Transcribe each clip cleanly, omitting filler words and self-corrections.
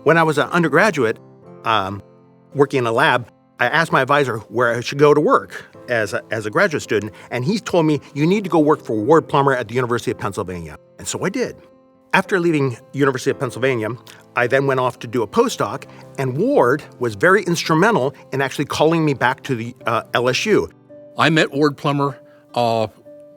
When I was an undergraduate working in a lab, I asked my advisor where I should go to work as a graduate student, and he told me, you need to go work for Ward Plummer at the University of Pennsylvania. And so I did. After leaving University of Pennsylvania, I then went off to do a postdoc, and Ward was very instrumental in actually calling me back to the LSU. I met Ward Plummer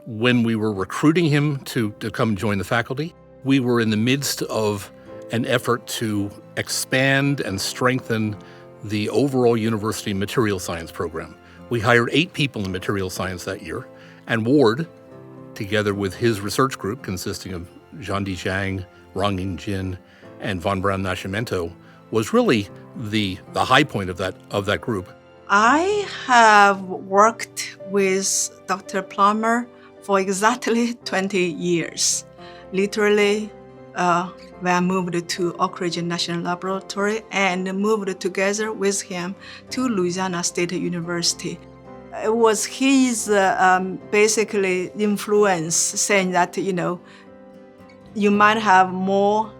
when we were recruiting him to come join the faculty. We were in the midst of an effort to expand and strengthen the overall university material science program. We hired 8 people in material science that year, and Ward, together with his research group consisting of Zhandi Zhang, Rongying Jin, and von Braun Nascimento, was really the high point of that group. I have worked with Dr. Plummer for exactly 20 years. Literally, when I moved to Oak Ridge National Laboratory and moved together with him to Louisiana State University. It was his basically influence saying that, you might have more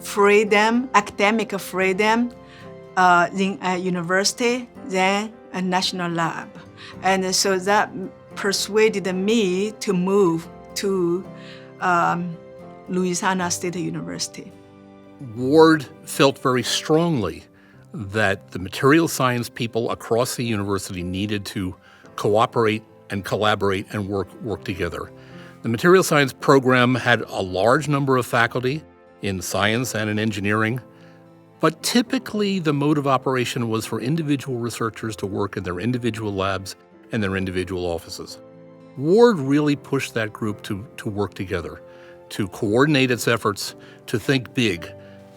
freedom, academic freedom in a university than a national lab. And so that persuaded me to move to Louisiana State University. Ward felt very strongly that the material science people across the university needed to cooperate and collaborate and work together. The material science program had a large number of faculty in science and in engineering, but typically the mode of operation was for individual researchers to work in their individual labs and their individual offices. Ward really pushed that group to work together, to coordinate its efforts, to think big.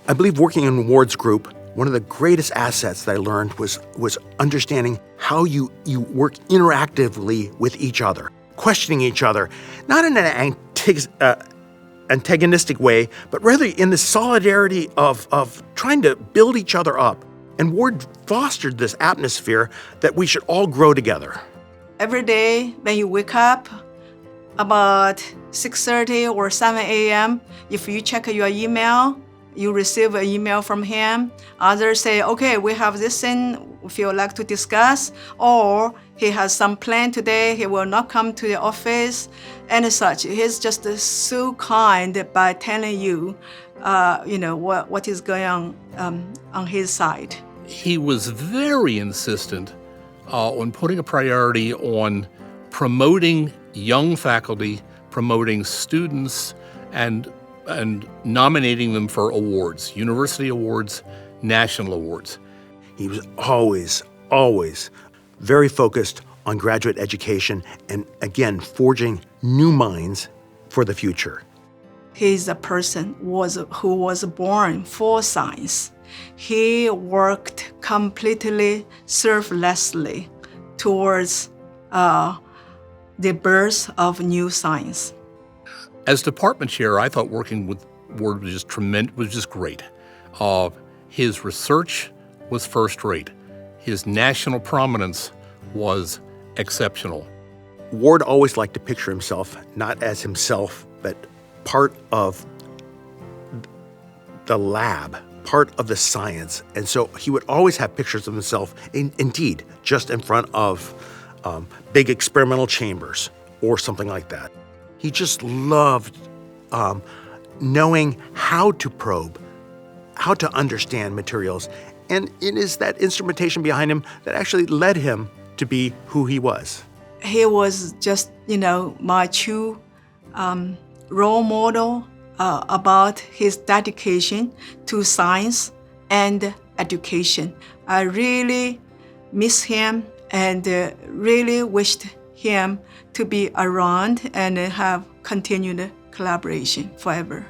I believe working in Ward's group, one of the greatest assets that I learned was understanding how you work interactively with each other, questioning each other, not in an antagonistic way, but rather in the solidarity of trying to build each other up. And Ward fostered this atmosphere that we should all grow together. Every day when you wake up, about 6:30 or 7 a.m., if you check your email, you receive an email from him. Others say, okay, we have this thing we feel like to discuss, or he has some plan today, he will not come to the office, and such. He's just so kind by telling you, what is going on his side. He was very insistent on putting a priority on promoting young faculty, promoting students, and nominating them for awards, university awards, national awards. He was always very focused on graduate education and, again, forging new minds for the future. He's a person who was born for science. He worked completely selflessly towards the birth of new science. As department chair, I thought working with Ward was just great. His research was first rate. His national prominence was exceptional. Ward always liked to picture himself not as himself, but part of the lab, part of the science. And so he would always have pictures of himself, indeed, just in front of big experimental chambers or something like that. He just loved knowing how to probe, how to understand materials. And it is that instrumentation behind him that actually led him to be who he was. He was just, my true role model about his dedication to science and education. I really miss him and really wished him to be around and have continued collaboration forever.